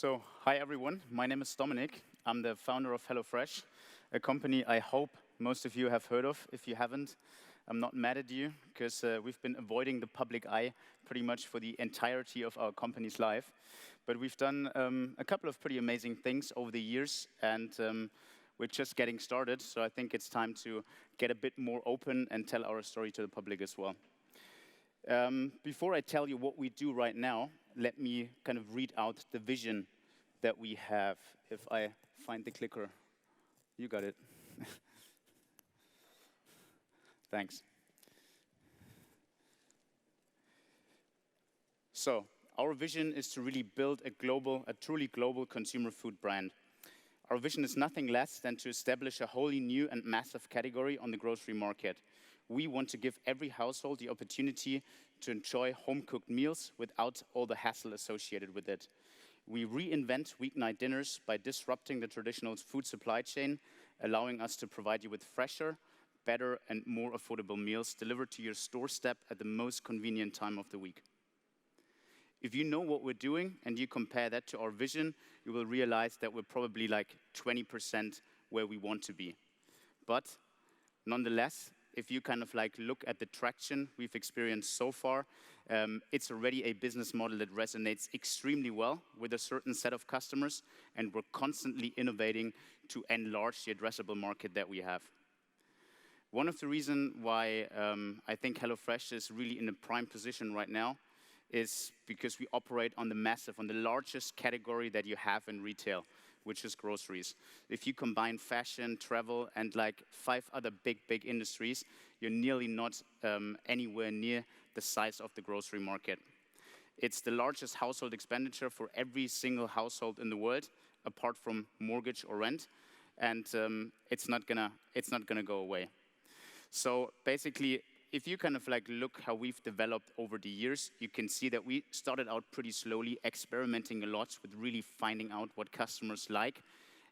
So, hi everyone, my name is Dominik. I'm the founder of HelloFresh, a company I hope most of you have heard of. If you haven't, I'm not mad at you, because we've been avoiding the public eye pretty much for the entirety of our company's life. But we've done a couple of pretty amazing things over the years, and we're just getting started, so I think it's time to get a bit more open and tell our story to the public as well. Before I tell you what we do right now, let me kind of read out the vision that we have. If I find the clicker. You got it. Thanks. So, our vision is to really build a truly global consumer food brand. Our vision is nothing less than to establish a wholly new and massive category on the grocery market. We want to give every household the opportunity to enjoy home-cooked meals without all the hassle associated with it. We reinvent weeknight dinners by disrupting the traditional food supply chain, allowing us to provide you with fresher, better, and more affordable meals delivered to your doorstep at the most convenient time of the week. If you know what we're doing and you compare that to our vision, you will realize that we're probably like 20% where we want to be. But nonetheless, if you kind of like look at the traction we've experienced so far, it's already a business model that resonates extremely well with a certain set of customers, and we're constantly innovating to enlarge the addressable market that we have. One of the reasons why I think HelloFresh is really in a prime position right now is because we operate on the largest category that you have in retail, which is groceries. If you combine fashion, travel, and like 5 other big industries, you're nearly not anywhere near the size of the grocery market. It's the largest household expenditure for every single household in the world, apart from mortgage or rent, and it's not gonna go away. So basically, if you kind of like look how we've developed over the years, you can see that we started out pretty slowly, experimenting a lot with really finding out what customers like.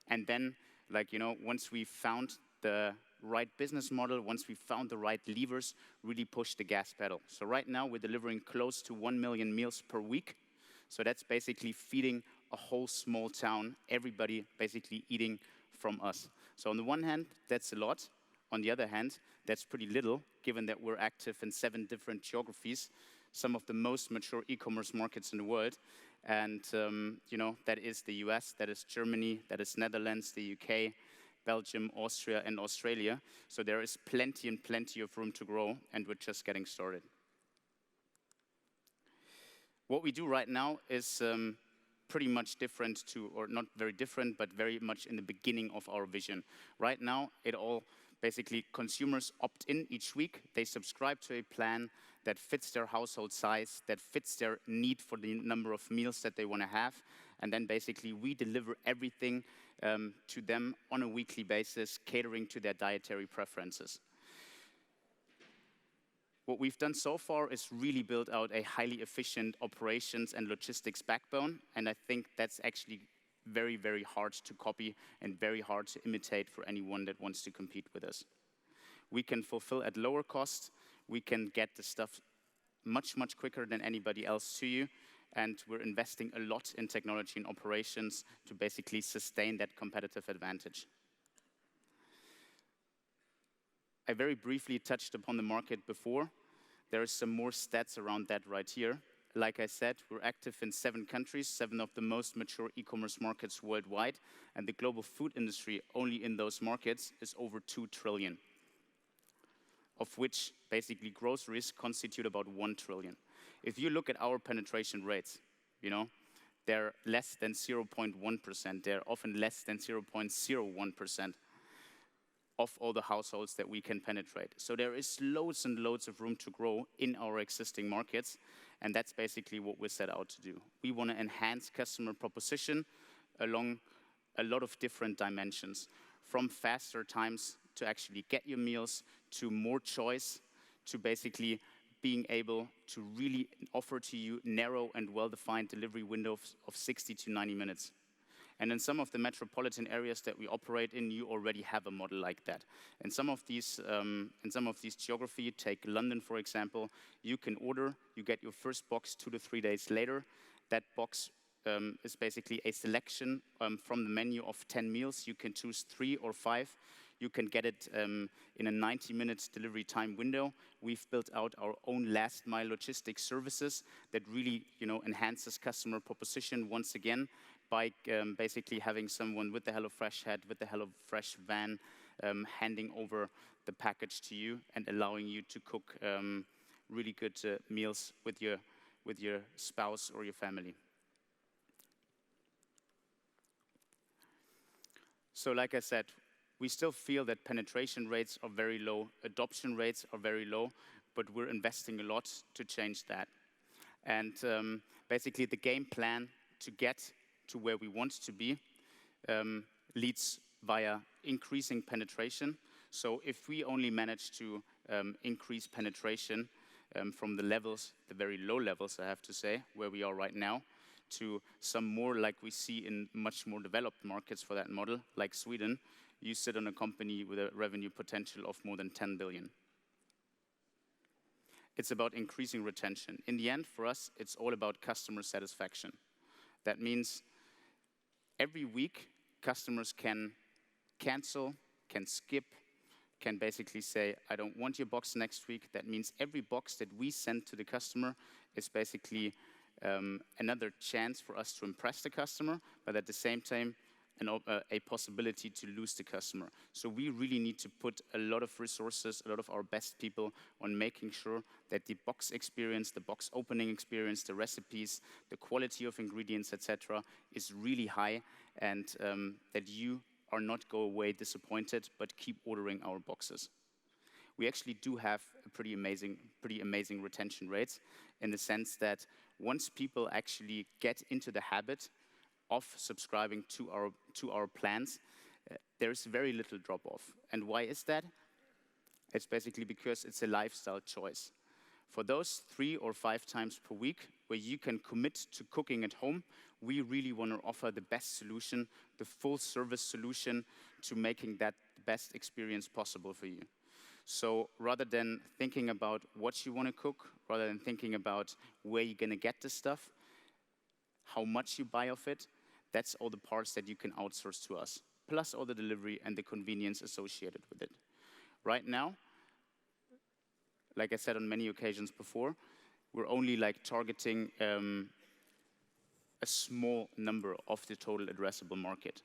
And then, like, you know, once we found the right business model, once we found the right levers, really push the gas pedal. So right now, we're delivering close to 1 million meals per week. So that's basically feeding a whole small town, everybody basically eating from us. So on the one hand, that's a lot. On the other hand, that's pretty little, given that we're active in 7 different geographies, some of the most mature e-commerce markets in the world. And, you know, that is the US, that is Germany, that is Netherlands, the UK, Belgium, Austria, and Australia. So there is plenty and plenty of room to grow, and we're just getting started. What we do right now is pretty much different to, or not very different, but very much in the beginning of our vision. Right now, basically, consumers opt in each week. They subscribe to a plan that fits their household size, that fits their need for the number of meals that they want to have. And then basically, we deliver everything to them on a weekly basis, catering to their dietary preferences. What we've done so far is really build out a highly efficient operations and logistics backbone. And I think that's actually very, very hard to copy and very hard to imitate for anyone that wants to compete with us. We can fulfill at lower cost. We can get the stuff much quicker than anybody else to you. And we're investing a lot in technology and operations to basically sustain that competitive advantage. I very briefly touched upon the market before. There are some more stats around that right here. Like I said, we're active in 7 countries, 7 of the most mature e-commerce markets worldwide, and the global food industry only in those markets is over 2 trillion, of which basically groceries constitute about 1 trillion. If you look at our penetration rates, you know, they're less than 0.1%. They're often less than 0.01% of all the households that we can penetrate. So there is loads and loads of room to grow in our existing markets, and that's basically what we're set out to do. We want to enhance customer proposition along a lot of different dimensions, from faster times to actually get your meals, to more choice, to basically being able to really offer to you narrow and well-defined delivery windows of 60 to 90 minutes. And in some of the metropolitan areas that we operate in, you already have a model like that. In some of these geography, take London for example, you can order, you get your first box 2 to 3 days later. That box is basically a selection from the menu of 10 meals. You can choose 3 or 5. You can get it in a 90 minutes delivery time window. We've built out our own last mile logistics services that really, enhances customer proposition once again by basically having someone with the HelloFresh head, with the HelloFresh van, handing over the package to you and allowing you to cook really good meals with your spouse or your family. So like I said, we still feel that penetration rates are very low, adoption rates are very low, but we're investing a lot to change that. And basically the game plan to get to where we want to be leads via increasing penetration. So if we only manage to increase penetration from the levels, the very low levels, I have to say, where we are right now, to some more like we see in much more developed markets for that model, like Sweden, you sit on a company with a revenue potential of more than 10 billion. It's about increasing retention. In the end, for us, it's all about customer satisfaction. That means every week, customers can cancel, can skip, can basically say, I don't want your box next week. That means every box that we send to the customer is basically another chance for us to impress the customer, but at the same time, a possibility to lose the customer. So we really need to put a lot of resources, a lot of our best people on making sure that the box experience, the box opening experience, the recipes, the quality of ingredients, etc., is really high, and that you are not go away disappointed, but keep ordering our boxes. We actually do have a pretty amazing retention rates, in the sense that once people actually get into the habit of subscribing to our plans, there is very little drop-off. And why is that? It's basically because it's a lifestyle choice. For those 3 or 5 times per week where you can commit to cooking at home, we really want to offer the best solution, the full service solution to making that the best experience possible for you. So rather than thinking about what you want to cook, rather than thinking about where you're going to get the stuff, how much you buy of it, that's all the parts that you can outsource to us, plus all the delivery and the convenience associated with it. Right now, like I said on many occasions before, we're only targeting a small number of the total addressable market.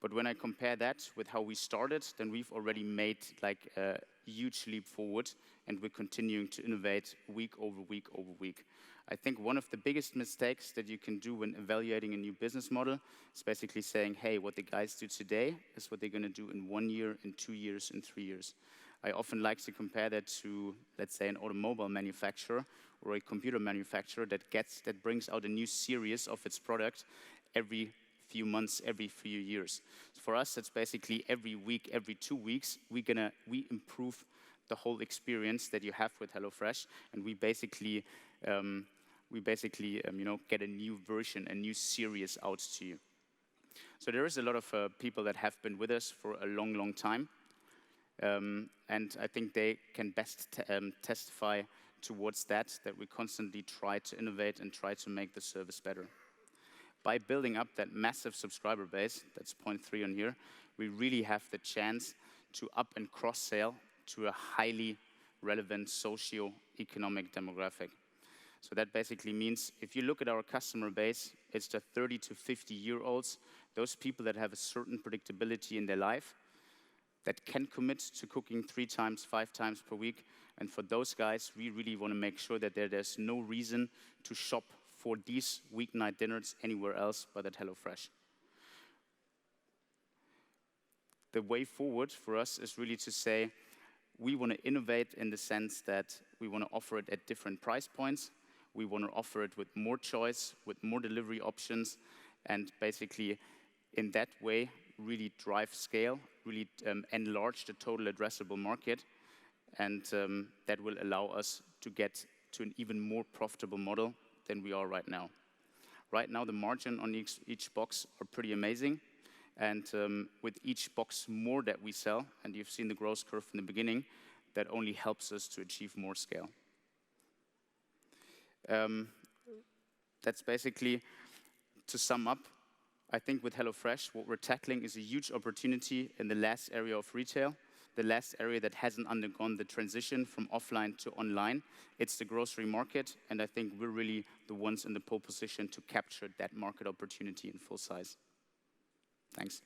But when I compare that with how we started, then we've already made a huge leap forward, and we're continuing to innovate week over week over week. I think one of the biggest mistakes that you can do when evaluating a new business model is basically saying, hey, what the guys do today is what they're going to do in 1 year, in 2 years, in 3 years. I often like to compare that to, let's say, an automobile manufacturer or a computer manufacturer that brings out a new series of its product every few months, every few years. For us, it's basically every week, every 2 weeks, we improve the whole experience that you have with HelloFresh, and we basically get a new version, a new series out to you. So there is a lot of people that have been with us for a long, long time, and I think they can best testify towards that we constantly try to innovate and try to make the service better. By building up that massive subscriber base, that's point 3 on here, we really have the chance to up and cross-sell to a highly relevant socio-economic demographic. So that basically means if you look at our customer base, it's the 30 to 50-year-olds, those people that have a certain predictability in their life, that can commit to cooking 3 times, 5 times per week. And for those guys, we really want to make sure that there's no reason to shop for these weeknight dinners anywhere else but at HelloFresh. The way forward for us is really to say, we want to innovate in the sense that we want to offer it at different price points. We want to offer it with more choice, with more delivery options, and basically in that way really drive scale, really enlarge the total addressable market, and that will allow us to get to an even more profitable model than we are right now. Right now the margin on each box are pretty amazing, and with each box more that we sell, and you've seen the growth curve in the beginning, that only helps us to achieve more scale. That's basically to sum up, I think with HelloFresh, what we're tackling is a huge opportunity in the last area of retail, the last area that hasn't undergone the transition from offline to online. It's the grocery market, and I think we're really the ones in the pole position to capture that market opportunity in full size. Thanks.